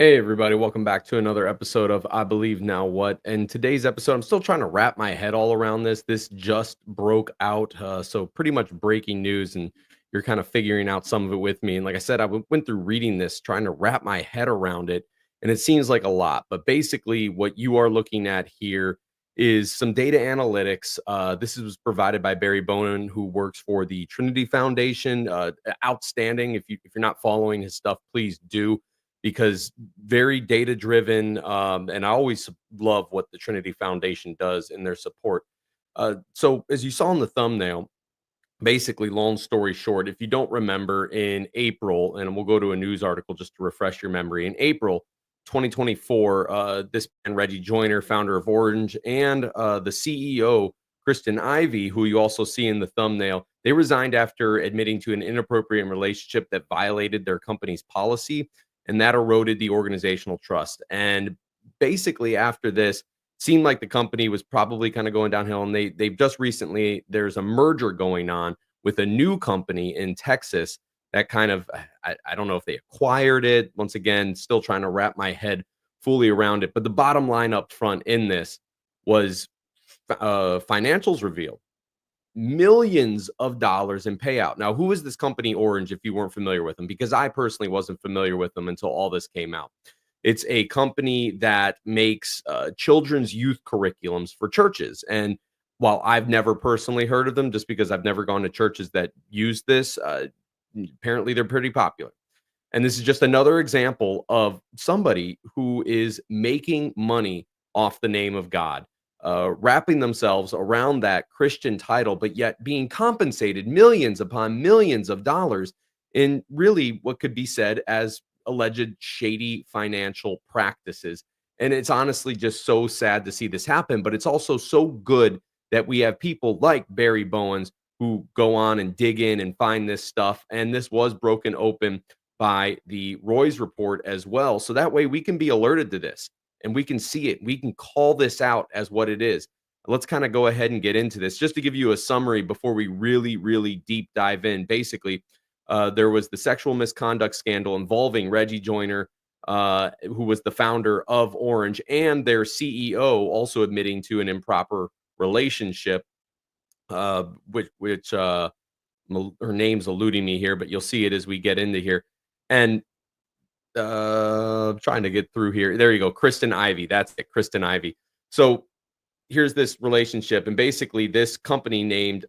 Hey everybody, welcome back to another episode of I Believe Now What. And today's episode, I'm still trying to wrap my head all around this. This just broke out, so pretty much breaking news, and you're kind of figuring out some of it with me. And like I said, went through reading this, trying to wrap my head around it, and it seems like a lot. But basically, what you are looking at here is some data analytics. This was provided by Barry Bonin, who works for the Trinity Foundation. Outstanding. If you're not following his stuff, please do, because very data driven. And I always love what the Trinity Foundation does in their support. So, as you saw in the thumbnail, basically, long story short, if you don't remember, in April, and we'll go to a news article just to refresh your memory, in April 2024, this man, Reggie Joyner, founder of Orange, and the CEO, Kristen Ivy, who you also see in the thumbnail, they resigned after admitting to an inappropriate relationship that violated their company's policy, and that eroded the organizational trust. And basically, after this, seemed like the company was probably kind of going downhill, and they've just recently, there's a merger going on with a new company in Texas that kind of, I don't know if they acquired it. Once again, still trying to wrap my head fully around it. But the bottom line up front in this was financials revealed millions of dollars in payout. Now, who is this company Orange, if you weren't familiar with them? Because I personally wasn't familiar with them until all this came out. It's a company that makes children's youth curriculums for churches. And while I've never personally heard of them, just because I've never gone to churches that use this, apparently they're pretty popular. And this is just another example of somebody who is making money off the name of God, wrapping themselves around that Christian title, but yet being compensated millions upon millions of dollars in really what could be said as alleged shady financial practices. And it's honestly just so sad to see this happen, but it's also so good that we have people like Barry Bowens who go on and dig in and find this stuff. And this was broken open by the Roy's report as well. So that way we can be alerted to this and we can see it. We can call this out as what it is. Let's kind of go ahead and get into this. Just to give you a summary before we really, really deep dive in. Basically, there was the sexual misconduct scandal involving Reggie Joyner, who was the founder of Orange, and their CEO also admitting to an improper relationship, which her name's eluding me here, but you'll see it as we get into here. And trying to get through here. There you go. Kristen Ivy. That's it. Kristen Ivy. So here's this relationship. And basically, this company named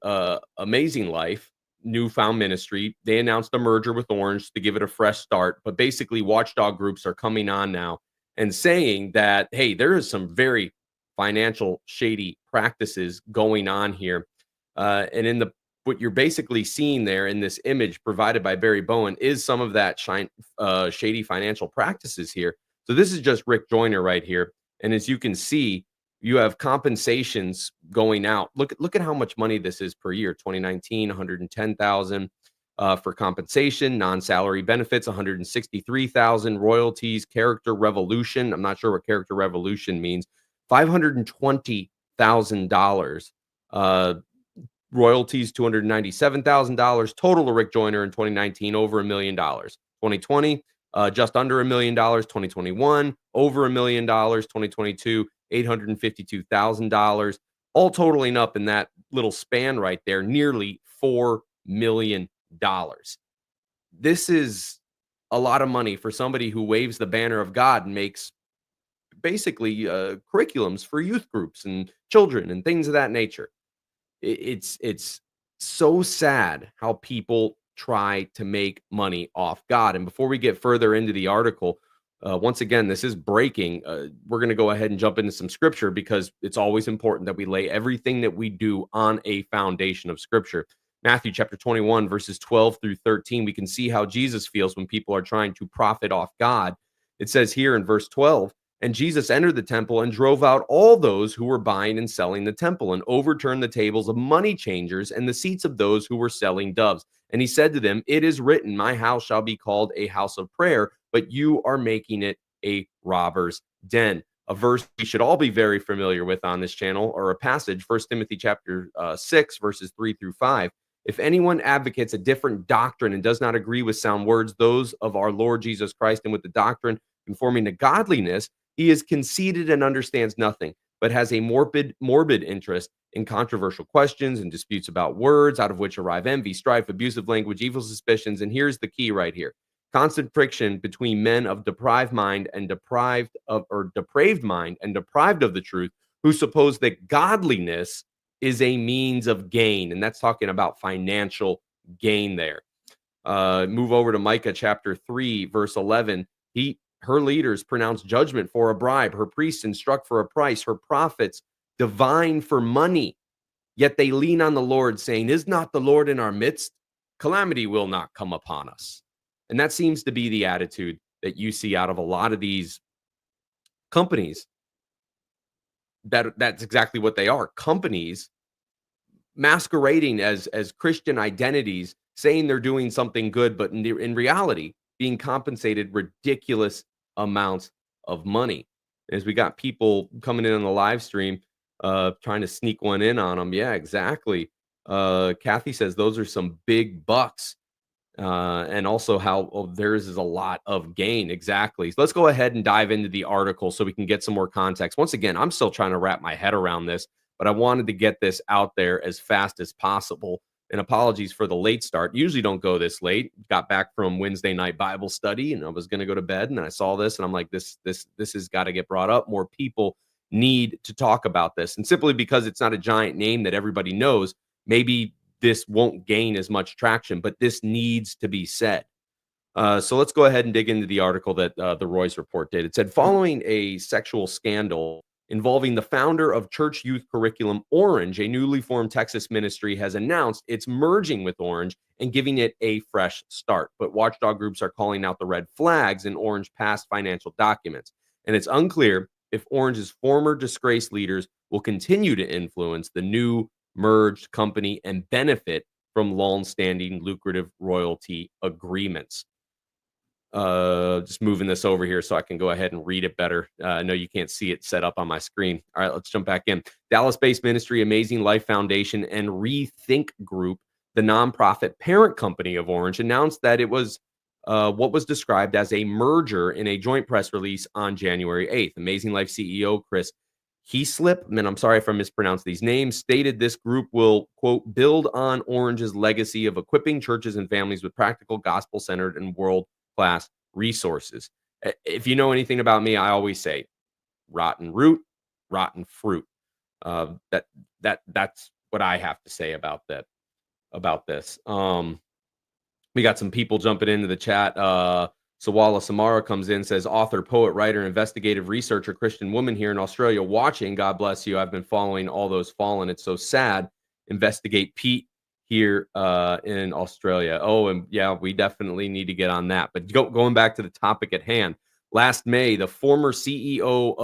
Amazing Life, Newfound Ministry, they announced a merger with Orange to give it a fresh start. But basically, watchdog groups are coming on now and saying that, hey, there is some very financial shady practices going on here. And in the what you're basically seeing there in this image provided by Barry Bowen is some of that shady financial practices here. So this is just Rick Joyner right here. And as you can see, you have compensations going out. Look at how much money this is per year. 2019, 110,000 for compensation, non-salary benefits, 163,000, royalties, character revolution. I'm not sure what character revolution means. $520,000. Royalties, $297,000. Total to Rick Joyner in 2019, over $1 million. 2020, just under $1 million. 2021, over $1 million. 2022, $852,000. All totaling up in that little span right there, nearly $4 million. This is a lot of money for somebody who waves the banner of God and makes basically curriculums for youth groups and children and things of that nature. It's so sad how people try to make money off God. And before we get further into the article, once again, this is breaking. We're going to go ahead and jump into some scripture because it's always important that we lay everything that we do on a foundation of scripture. Matthew chapter 21, verses 12 through 13. We can see how Jesus feels when people are trying to profit off God. It says here in verse 12, and Jesus entered the temple and drove out all those who were buying and selling the temple, and overturned the tables of money changers and the seats of those who were selling doves. And he said to them, it is written, my house shall be called a house of prayer, but you are making it a robber's den. A verse we should all be very familiar with on this channel, or a passage, 1 Timothy chapter 6, verses 3 through 5. If anyone advocates a different doctrine and does not agree with sound words, those of our Lord Jesus Christ, and with the doctrine conforming to godliness, he is conceited and understands nothing, but has a morbid interest in controversial questions and disputes about words, out of which arrive envy, strife, abusive language, evil suspicions. And here's the key right here: constant friction between men of deprived mind and depraved mind and deprived of the truth, who suppose that godliness is a means of gain. And that's talking about financial gain there. Move over to Micah chapter 3, verse 11. Her leaders pronounce judgment for a bribe. Her priests instruct for a price. Her prophets divine for money. Yet they lean on the Lord, saying, "Is not the Lord in our midst? Calamity will not come upon us." And that seems to be the attitude that you see out of a lot of these companies. That's exactly what they are. Companies masquerading as Christian identities, saying they're doing something good, but in reality, being compensated ridiculous amounts of money. As we got people coming in on the live stream, trying to sneak one in on them. Yeah, exactly. Kathy says those are some big bucks. And also how theirs is a lot of gain. Exactly. So let's go ahead and dive into the article so we can get some more context. Once again, I'm still trying to wrap my head around this, but I wanted to get this out there as fast as possible. And apologies for the late start. Usually don't go this late. Got back from Wednesday night Bible study and I was going to go to bed and I saw this and I'm like, this has got to get brought up. More people need to talk about this. And simply because it's not a giant name that everybody knows, maybe this won't gain as much traction, but this needs to be said. So let's go ahead and dig into the article that the Roy's report did. It said, following a sexual scandal involving the founder of church youth curriculum Orange, a newly formed Texas ministry has announced it's merging with Orange and giving it a fresh start. But watchdog groups are calling out the red flags in Orange past financial documents. And it's unclear if Orange's former disgraced leaders will continue to influence the new merged company and benefit from long-standing lucrative royalty agreements. Just moving this over here so I can go ahead and read it better. I know you can't see it set up on my screen. All right, let's jump back in. Dallas-based ministry Amazing Life Foundation and Rethink Group, the nonprofit parent company of Orange, announced that it was what was described as a merger in a joint press release on January 8th. Amazing Life CEO Chris Heaslip, and I'm sorry if I mispronounced these names, stated this group will, quote, build on Orange's legacy of equipping churches and families with practical, gospel-centered, and world-class resources. If you know anything about me, I always say, rotten root, rotten fruit. That's what I have to say about that. About this. We got some people jumping into the chat. Sawala Samara comes in, says, author, poet, writer, investigative researcher, Christian woman here in Australia watching. God bless you. I've been following all those fallen. It's so sad. Investigate Pete here in Australia. Oh, and yeah, we definitely need to get on that. But going back to the topic at hand, last May, the former CEO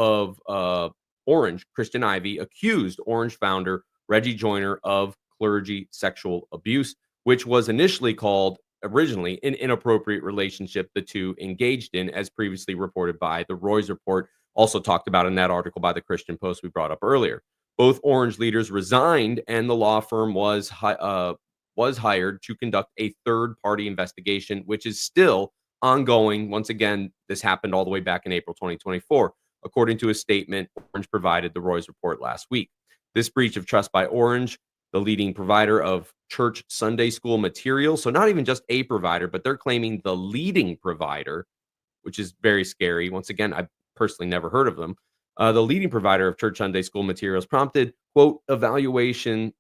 of Orange, Christian Ivey, accused Orange founder Reggie Joyner of clergy sexual abuse, which was initially called originally an inappropriate relationship the two engaged in, as previously reported by the Roy's report, also talked about in that article by the Christian Post we brought up earlier. Both Orange leaders resigned, and the law firm was hired to conduct a third-party investigation, which is still ongoing. Once again, this happened all the way back in April 2024, according to a statement Orange provided the Roy's report last week. This breach of trust by Orange, the leading provider of church Sunday school material. So not even just a provider, but they're claiming the leading provider, which is very scary. Once again, I've personally never heard of them. The leading provider of church Sunday school materials prompted, quote, evaluation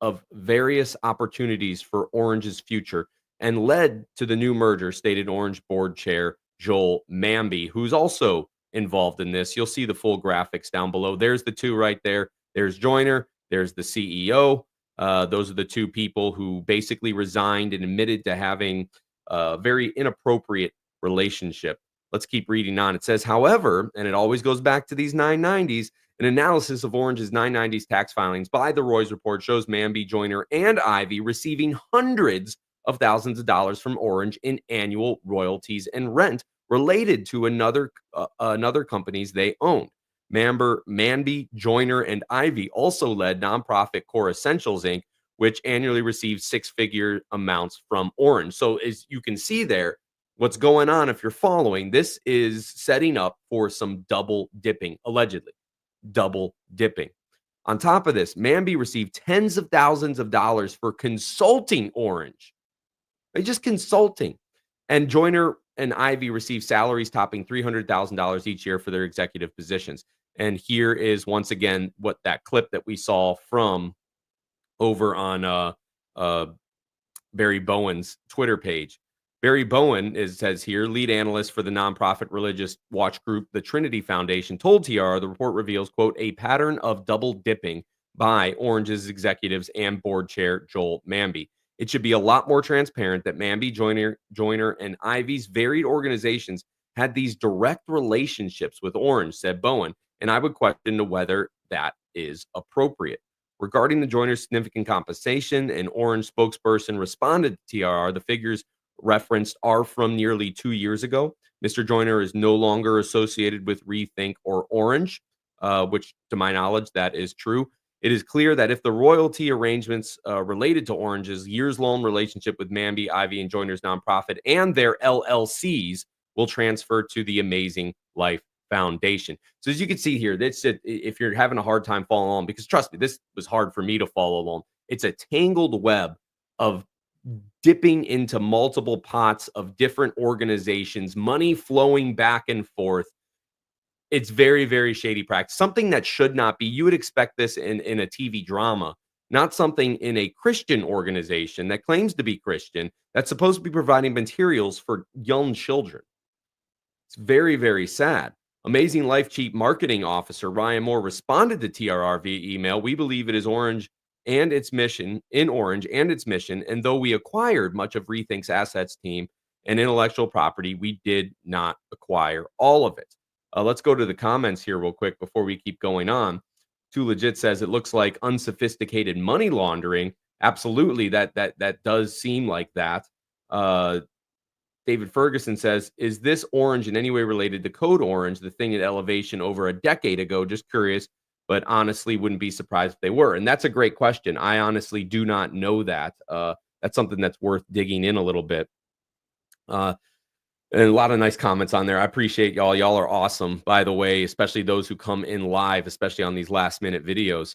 of various opportunities for Orange's future and led to the new merger, stated Orange board chair Joel Mamby, who's also involved in this. You'll see the full graphics down below. There's the two right there. There's Joyner. There's the CEO. Those are the two people who basically resigned and admitted to having a very inappropriate relationship. Let's keep reading on. It says, however, and it always goes back to these 990s, an analysis of Orange's 990s tax filings by the Roy's report shows Mamby, Joyner, and Ivy receiving hundreds of thousands of dollars from Orange in annual royalties and rent related to another companies they owned. Mamby, Joyner, and Ivy also led nonprofit Core Essentials, Inc., which annually receives six-figure amounts from Orange. So as you can see there, What's going on, if you're following, this is setting up for some double dipping, allegedly double dipping. On top of this, Mamby received tens of thousands of dollars for consulting Orange. They just consulting. And Joyner and Ivy received salaries topping $300,000 each year for their executive positions. And here is once again what that clip that we saw from over on uh, Barry Bowen's Twitter page. Barry Bowen says here, lead analyst for the nonprofit religious watch group, the Trinity Foundation, told TR the report reveals, quote, a pattern of double dipping by Orange's executives and board chair Joel Mamby. It should be a lot more transparent that Mamby, Joyner, and Ivy's varied organizations had these direct relationships with Orange, said Bowen, and I would question to whether that is appropriate. Regarding the Joyner's significant compensation, an Orange spokesperson responded to TRR. The figures referenced are from nearly 2 years ago. Mr. Joyner is no longer associated with Rethink or Orange, which, to my knowledge, that is true. It is clear that if the royalty arrangements related to Orange's years-long relationship with Mamby, Ivy, and Joyner's nonprofit and their LLCs will transfer to the Amazing Life Foundation. So as you can see here, that's it. If you're having a hard time following along, because trust me, this was hard for me to follow along. It's a tangled web of dipping into multiple pots of different organizations, money flowing back and forth. It's very, very shady practice. Something that should not be. You would expect this in a TV drama, not something in a Christian organization that claims to be Christian, that's supposed to be providing materials for young children. It's very, very sad. Amazing Life Chief Marketing Officer Ryan Moore responded to TRR via email. We believe it is Orange and its mission, in Orange and its mission. And though we acquired much of Rethink's assets team and intellectual property, we did not acquire all of it. Let's go to the comments here real quick before we keep going on. Too Legit says it looks like unsophisticated money laundering. Absolutely, that does seem like that. David Ferguson says, is this Orange in any way related to Code Orange, the thing at Elevation over a decade ago? Just curious, but honestly wouldn't be surprised if they were. And that's a great question. I honestly do not know that. That's something that's worth digging in a little bit. And a lot of nice comments on there. I appreciate y'all. Y'all are awesome, by the way, especially those who come in live, especially on these last minute videos.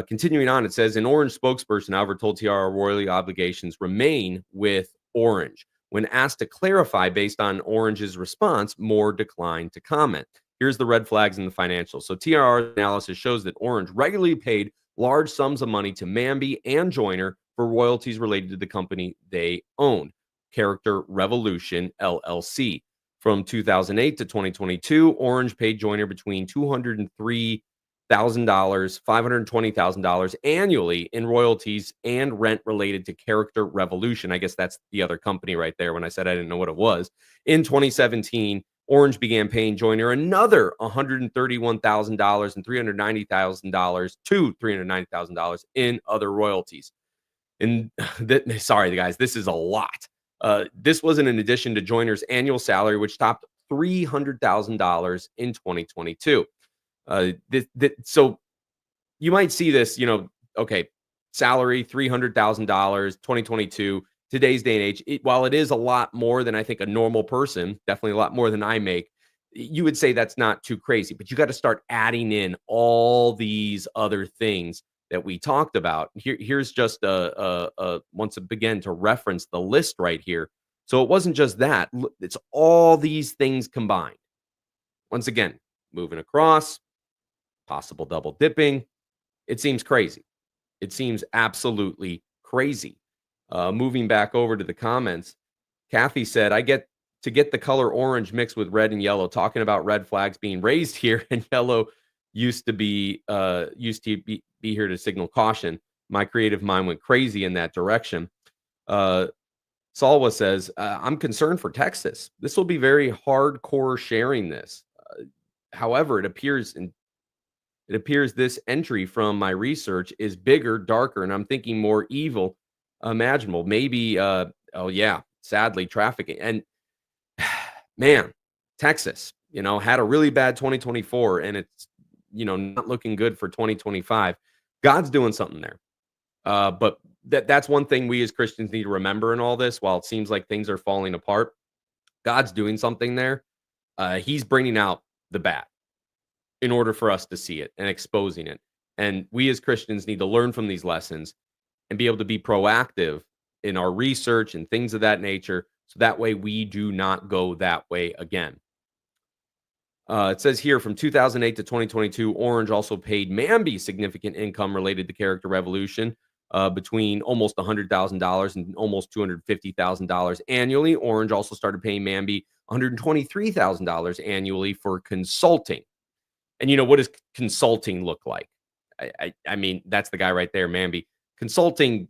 Continuing on, it says, an Orange spokesperson, however, told TR royalty obligations remain with Orange. When asked to clarify based on Orange's response, Moore declined to comment. Here's the red flags in the financials. So TRR analysis shows that Orange regularly paid large sums of money to Mamby and Joyner for royalties related to the company they owned, Character Revolution LLC. From 2008 to 2022, Orange paid Joyner between $203,000, $520,000 annually in royalties and rent related to Character Revolution. I guess that's the other company right there when I said I didn't know what it was. In 2017, Orange began paying Joyner another $131,000 and $390,000 in other royalties. And sorry, guys, this is a lot. This wasn't in addition to Joyner's annual salary, which topped $300,000 in 2022. So you might see this, okay, salary $300,000, 2022, today's day and age. While it is a lot more than I think a normal person, definitely a lot more than I make, you would say that's not too crazy. But you got to start adding in all these other things that we talked about. Here's just once again to reference the list right here. So it wasn't just that; it's all these things combined. Once again, moving across. Possible double dipping. It seems crazy. It seems absolutely crazy. Moving back over to the comments, Kathy said, I get the color orange mixed with red and yellow, talking about red flags being raised here, and yellow used to be here to signal caution. My creative mind went crazy in that direction. Salwa says, I'm concerned for Texas. This will be very hardcore sharing this. However, it appears this entry from my research is bigger, darker, and I'm thinking more evil imaginable. Maybe, sadly, trafficking. And man, Texas, had a really bad 2024, and it's, not looking good for 2025. God's doing something there. But that's one thing we as Christians need to remember in all this. While it seems like things are falling apart, God's doing something there. He's bringing out the bad in order for us to see it and exposing it. And we as Christians need to learn from these lessons and be able to be proactive in our research and things of that nature. So that way we do not go that way again. It says here from 2008 to 2022, Orange also paid Mamby significant income related to Character Revolution, between almost $100,000 and almost $250,000 annually. Orange also started paying Mamby $123,000 annually for consulting. And what does consulting look like? I mean, that's the guy right there, Mamby. Consulting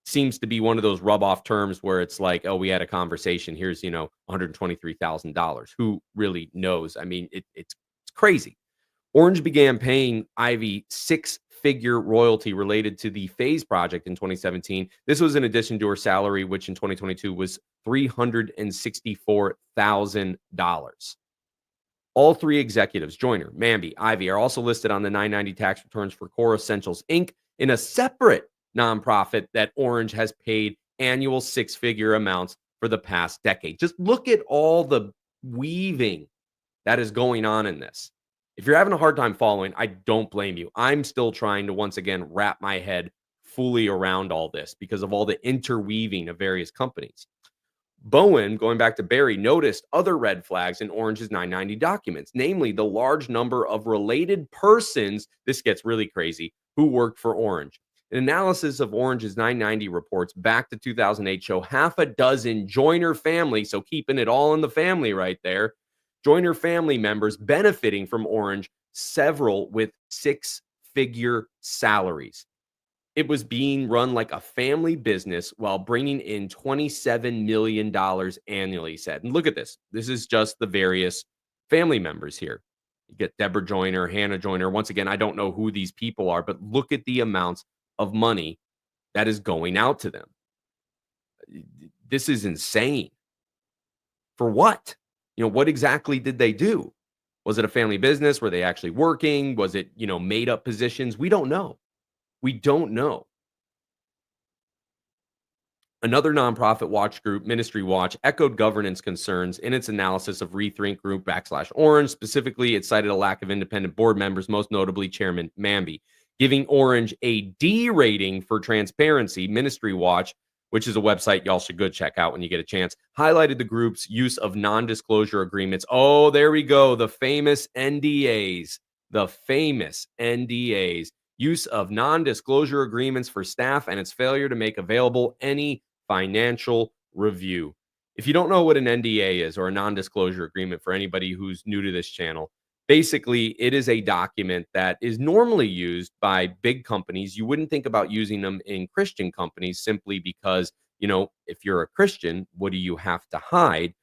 seems to be one of those rub off terms where it's like, oh, we had a conversation. Here's, $123,000. Who really knows? I mean, it's crazy. Orange began paying Ivy six-figure royalty related to the Phase project in 2017. This was in addition to her salary, which in 2022 was $364,000. All three executives, Joyner, Mamby, Ivy, are also listed on the 990 tax returns for Core Essentials Inc. in a separate nonprofit that Orange has paid annual six-figure amounts for the past decade. Just look at all the weaving that is going on in this. If you're having a hard time following, I don't blame you. I'm still trying to once again wrap my head fully around all this because of all the interweaving of various companies. Bowen, going back to Barry, noticed other red flags in Orange's 990 documents, namely the large number of related persons. This gets really crazy, who worked for Orange. An analysis of Orange's 990 reports back to 2008 show half a dozen Joyner family, so keeping it all in the family right there, Joyner family members benefiting from Orange, several with six-figure salaries. It was being run like a family business while bringing in $27 million annually, he said. And look at this. This is just the various family members here. You get Deborah Joyner, Hannah Joyner. Once again, I don't know who these people are, but look at the amounts of money that is going out to them. This is insane. For what? What exactly did they do? Was it a family business? Were they actually working? Was it, made up positions? We don't know. We don't know. Another nonprofit watch group, Ministry Watch, echoed governance concerns in its analysis of Rethink Group /Orange. Specifically, it cited a lack of independent board members, most notably Chairman Mamby, giving Orange a D rating for transparency. Ministry Watch, which is a website y'all should go check out when you get a chance, highlighted the group's use of non-disclosure agreements. Oh, there we go. The famous NDAs. The famous NDAs. Use of non-disclosure agreements for staff and its failure to make available any financial review. If you don't know what an NDA is, or a non-disclosure agreement, for anybody who's new to this channel, basically it is a document that is normally used by big companies. You wouldn't think about using them in Christian companies simply because, if you're a Christian, what do you have to hide?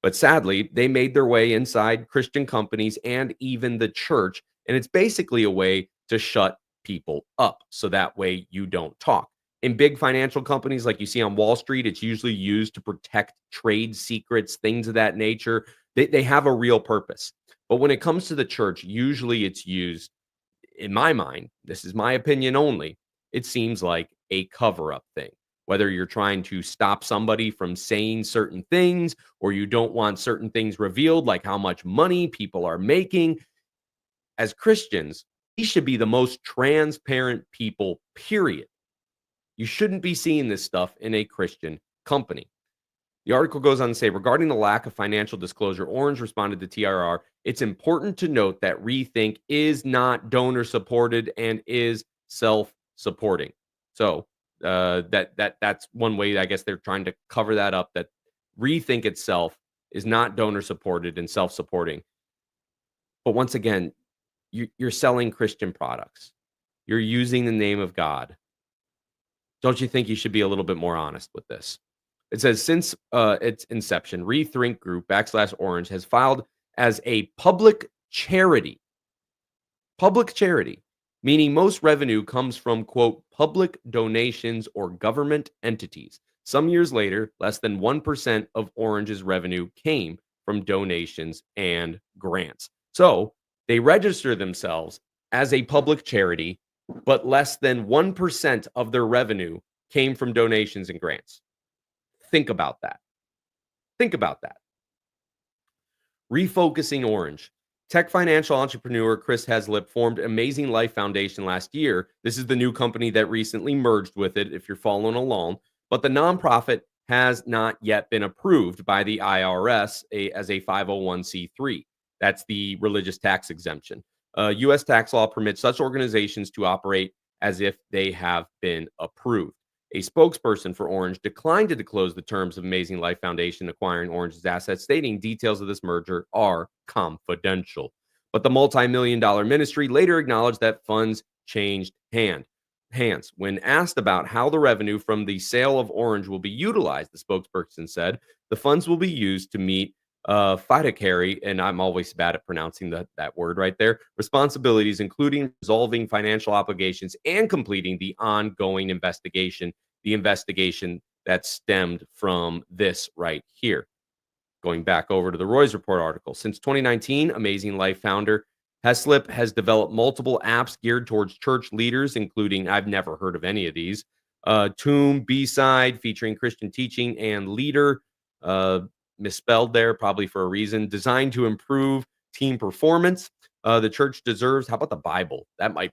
But sadly, they made their way inside Christian companies and even the church. And it's basically a way to shut people up so that way you don't talk. In big financial companies like you see on Wall Street, it's usually used to protect trade secrets, things of that nature. They have a real purpose. But when it comes to the church, usually it's used, in my mind, this is my opinion only, it seems like a cover-up thing. Whether you're trying to stop somebody from saying certain things, or you don't want certain things revealed, like how much money people are making. As Christians, we should be the most transparent people, period. You shouldn't be seeing this stuff in a Christian company. The article goes on to say, regarding the lack of financial disclosure, Orange responded to TRR, it's important to note that Rethink is not donor supported and is self-supporting. So that's one way, I guess they're trying to cover that up, that Rethink itself is not donor supported and self-supporting. But once again, you're selling Christian products. You're using the name of God. Don't you think you should be a little bit more honest with this? It says, since its inception, Rethink Group /Orange has filed as a public charity, meaning most revenue comes from, quote, public donations or government entities. Some years later, less than 1% of Orange's revenue came from donations and grants. So they register themselves as a public charity, but less than 1% of their revenue came from donations and grants. Think about that. Think about that. Refocusing Orange. Tech financial entrepreneur Chris Heslip formed Amazing Life Foundation last year. This is the new company that recently merged with it, if you're following along. But the nonprofit has not yet been approved by the IRS as a 501c3. That's the religious tax exemption. U.S. tax law permits such organizations to operate as if they have been approved. A spokesperson for Orange declined to disclose the terms of Amazing Life Foundation acquiring Orange's assets, stating details of this merger are confidential. But the multi-million dollar ministry later acknowledged that funds changed hands. When asked about how the revenue from the sale of Orange will be utilized, the spokesperson said the funds will be used to meet fiduciary, and I'm always bad at pronouncing that word right there, responsibilities, including resolving financial obligations and completing the ongoing investigation, the investigation that stemmed from this right here. Going back over to the Roy's Report article, since 2019, Amazing Life founder Heslip has developed multiple apps geared towards church leaders, including, I've never heard of any of these, Tomb, B-Side, featuring Christian teaching, and Leader, uh, misspelled there, probably for a reason, designed to improve team performance. The church deserves, how about the Bible? That might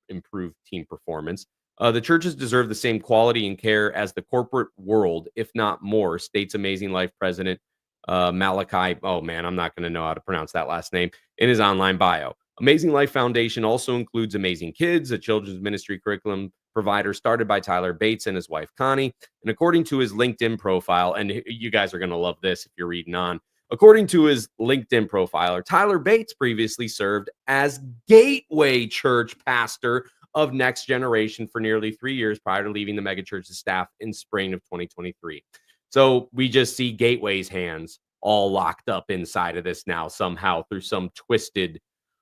improve team performance. The churches deserve the same quality and care as the corporate world, if not more, states Amazing Life president Malachi. Oh man, I'm not going to know how to pronounce that last name in his online bio. Amazing Life Foundation also includes Amazing Kids, a children's ministry curriculum provider started by Tyler Bates and his wife Connie. And according to his LinkedIn profile, and you guys are going to love this if you're reading on. According to his LinkedIn profiler, Tyler Bates previously served as Gateway Church pastor of Next Generation for nearly 3 years prior to leaving the megachurch's staff in spring of 2023. So we just see Gateway's hands all locked up inside of this now somehow through some twisted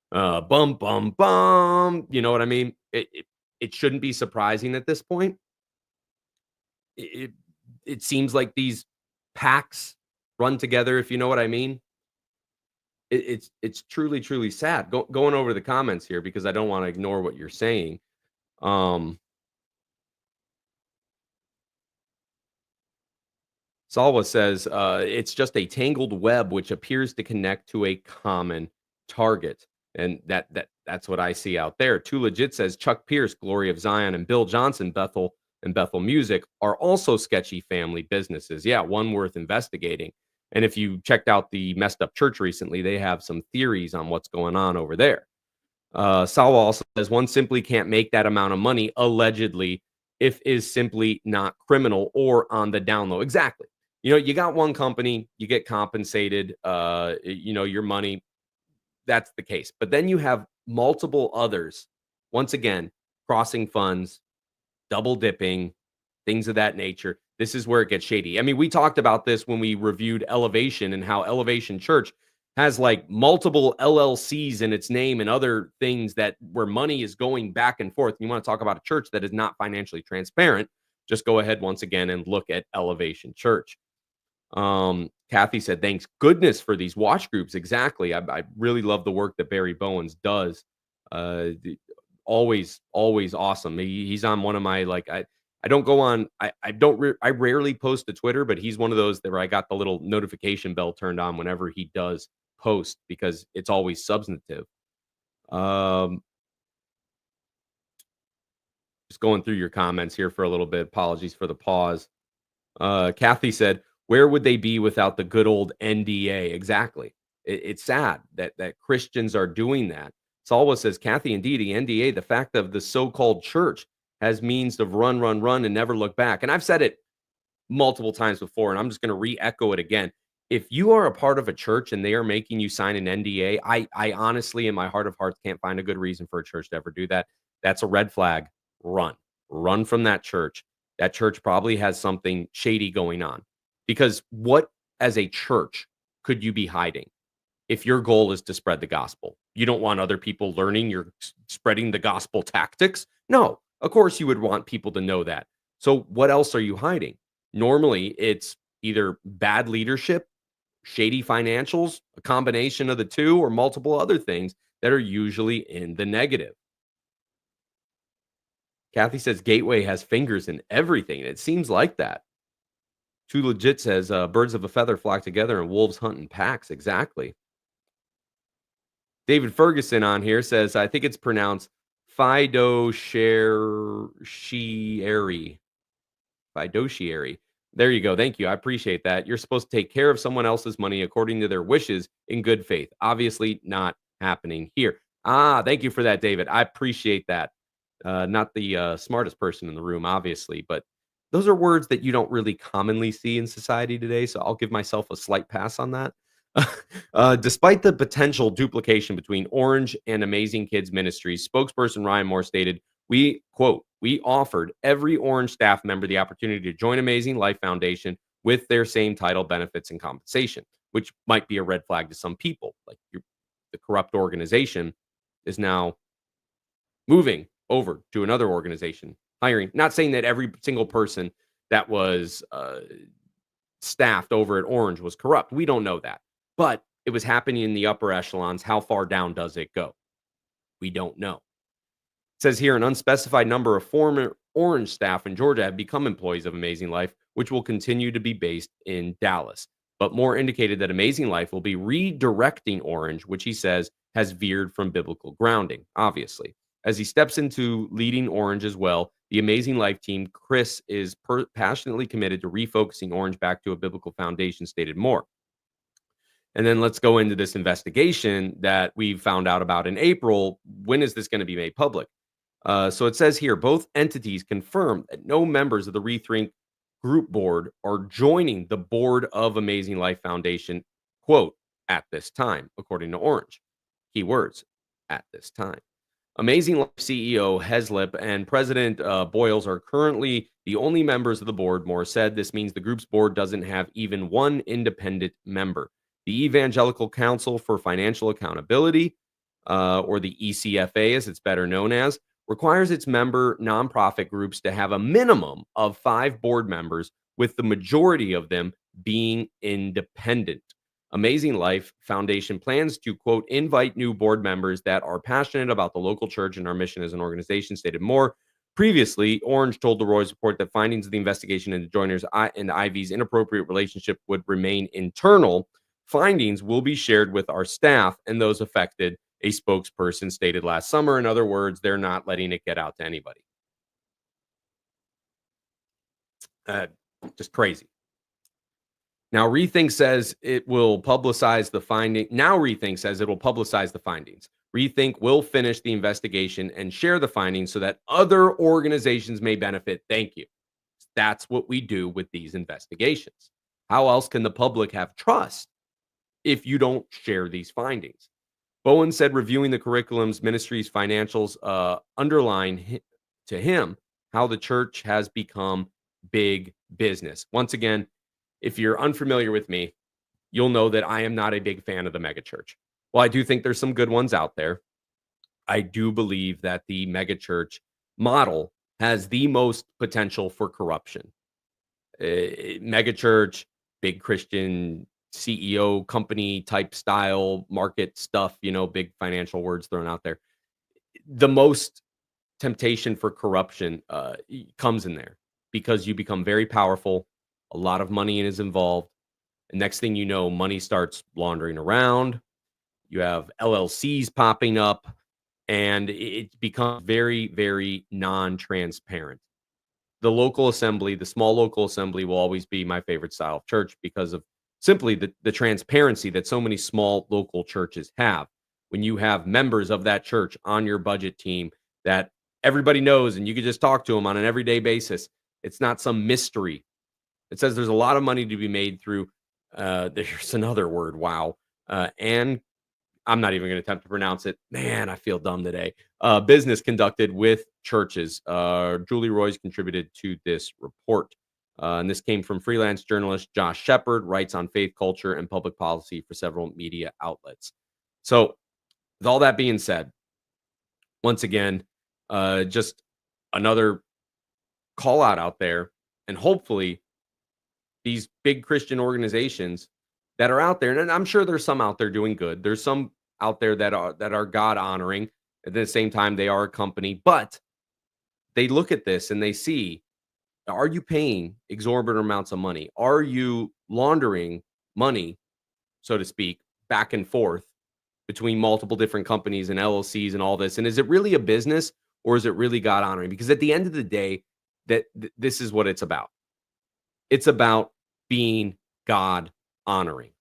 bum bum bum. You know what I mean? It shouldn't be surprising at this point. It it seems like these packs run together, if you know what I mean. It's truly sad. Going over the comments here because I don't want to ignore what you're saying. Um, Salwa says, it's just a tangled web which appears to connect to a common target. And that's what I see out there. Too Legit says Chuck Pierce, Glory of Zion, and Bill Johnson, Bethel Music are also sketchy family businesses. Yeah, one worth investigating. And if you checked out the Messed Up Church recently, they have some theories on what's going on over there. Salwa also says one simply can't make that amount of money, allegedly, if is simply not criminal or on the down low. Exactly. You know, you got one company, you get compensated, your money. That's the case. But then you have multiple others, once again, crossing funds, double dipping, things of that nature. This is where it gets shady. I mean, we talked about this when we reviewed Elevation and how Elevation Church has like multiple LLCs in its name and other things that where money is going back and forth. You want to talk about a church that is not financially transparent, just go ahead once again and look at Elevation Church. Kathy said, thanks goodness for these watch groups. Exactly. I really love the work that Barry Bowens does. Always awesome. He's on one of my, like, I don't go on, I rarely post to Twitter, but he's one of those that where I got the little notification bell turned on whenever he does post because it's always substantive. Um, just going through your comments here for a little bit. Apologies for the pause. Kathy said, "Where would they be without the good old NDA?" Exactly. It's sad that Christians are doing that. Salwa says, "Kathy, indeed, the NDA, the fact of the so-called church has means of run, and never look back." And I've said it multiple times before, and I'm just going to re-echo it again. If you are a part of a church and they are making you sign an NDA, I honestly, in my heart of hearts, can't find a good reason for a church to ever do that. That's a red flag. Run from that church. That church probably has something shady going on. Because what, as a church, could you be hiding if your goal is to spread the gospel? You don't want other people learning you're spreading the gospel tactics? No, of course you would want people to know that. So what else are you hiding? Normally, it's either bad leadership, shady financials, a combination of the two, or multiple other things that are usually in the negative. Kathy says Gateway has fingers in everything. It seems like that. Too Legit says birds of a feather flock together and wolves hunt in packs. Exactly. David Ferguson on here says, I think it's pronounced fiduciary. Fiduciary. There you go. Thank you. I appreciate that. You're supposed to take care of someone else's money according to their wishes in good faith. Obviously, not happening here. Thank you for that, David. I appreciate that. Not the smartest person in the room, obviously, but those are words that you don't really commonly see in society today. So I'll give myself a slight pass on that. Despite the potential duplication between Orange and Amazing Kids Ministries, spokesperson Ryan Moore stated, we, quote, we offered every Orange staff member the opportunity to join Amazing Life Foundation with their same title, benefits, and compensation, which might be a red flag to some people. Like the corrupt organization is now moving over to another organization, hiring. Not saying that every single person that was staffed over at Orange was corrupt. We don't know that. But it was happening in the upper echelons. How far down does it go? We don't know. It says here an unspecified number of former Orange staff in Georgia have become employees of Amazing Life, which will continue to be based in Dallas. But Moore indicated that Amazing Life will be redirecting Orange, which he says has veered from biblical grounding, obviously. As he steps into leading Orange as well, the Amazing Life team, Chris, is passionately committed to refocusing Orange back to a biblical foundation, stated Moore. And then let's go into this investigation that we found out about in April. When is this going to be made public? So it says here both entities confirmed that no members of the Rethink Group board are joining the board of Amazing Life Foundation, quote, at this time, according to Orange. Keywords, at this time. Amazing Life CEO Heslip and President Boyles are currently the only members of the board. Moore said this means the group's board doesn't have even one independent member. The Evangelical Council for Financial Accountability, or the ECFA as it's better known as, requires its member nonprofit groups to have a minimum of 5 board members, with the majority of them being independent. Amazing Life Foundation plans to, quote, invite new board members that are passionate about the local church and our mission as an organization, stated Moore. Previously, Orange told the Roy's report that findings of the investigation into Joiners and Ivy's inappropriate relationship would remain internal. Findings will be shared with our staff and those affected, a spokesperson stated last summer. In other words, they're not letting it get out to anybody. Just crazy. Now, Rethink says it will publicize the finding. Now, Rethink says it will publicize the findings. Rethink will finish the investigation and share the findings so that other organizations may benefit. Thank you. That's what we do with these investigations. How else can the public have trust if you don't share these findings? Bowen said reviewing the curriculum's ministry's financials underline to him how the church has become big business. Once again, if you're unfamiliar with me, you'll know that I am not a big fan of the megachurch. Well, I do think there's some good ones out there. I do believe that the megachurch model has the most potential for corruption. Megachurch, big Christian CEO company type style, market stuff, big financial words thrown out there. The most temptation for corruption comes in there because you become very powerful. A lot of money is involved. And next thing you know, money starts laundering around. You have LLCs popping up, and it becomes very, very non-transparent. The local assembly, the small local assembly, will always be my favorite style of church because of simply the transparency that so many small local churches have. When you have members of that church on your budget team that everybody knows and you can just talk to them on an everyday basis, it's not some mystery. It says there's a lot of money to be made through, there's another word, wow, and I'm not even going to attempt to pronounce it. Man, I feel dumb today. Business conducted with churches. Julie Roy's contributed to this report. And this came from freelance journalist Josh Shepard, writes on faith culture and public policy for several media outlets. So with all that being said, once again, just another call out there, and hopefully these big Christian organizations that are out there, and I'm sure there's some out there doing good. There's some out there that are God honoring. At the same time, they are a company, but they look at this and they see, are you paying exorbitant amounts of money? Are you laundering money, so to speak, back and forth between multiple different companies and LLCs and all this? And is it really a business or is it really God honoring? Because at the end of the day, this is what it's about. It's about being God honoring.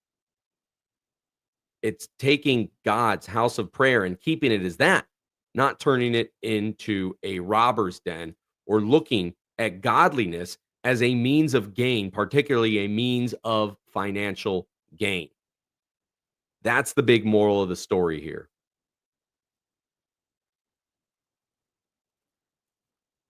It's taking God's house of prayer and keeping it as that, not turning it into a robber's den or looking at godliness as a means of gain, particularly a means of financial gain. That's the big moral of the story here.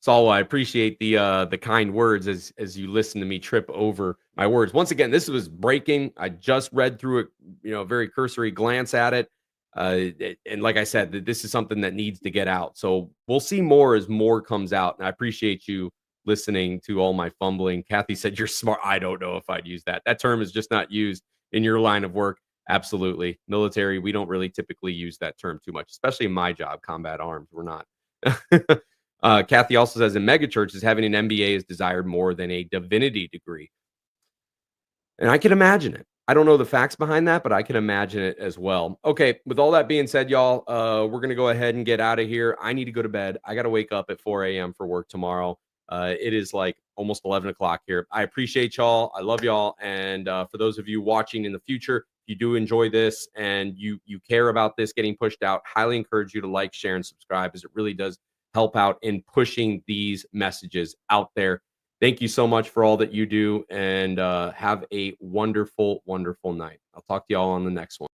I appreciate the kind words as you listen to me trip over my words. Once again, this was breaking. I just read through it, a very cursory glance at it. And like I said, this is something that needs to get out. So we'll see more as more comes out. And I appreciate you listening to all my fumbling. Kathy said you're smart. I don't know if I'd use that. That term is just not used in your line of work. Absolutely. Military, we don't really typically use that term too much, especially in my job, combat arms. We're not. Kathy also says in megachurches, having an MBA is desired more than a divinity degree. And I can imagine it. I don't know the facts behind that, but I can imagine it as well. Okay, with all that being said, y'all, we're going to go ahead and get out of here. I need to go to bed. I got to wake up at 4 a.m. for work tomorrow. It is like almost 11 o'clock here. I appreciate y'all. I love y'all. And for those of you watching in the future, if you do enjoy this and you care about this getting pushed out, highly encourage you to like, share, and subscribe, as it really does help out in pushing these messages out there. Thank you so much for all that you do, and have a wonderful, wonderful night. I'll talk to y'all on the next one.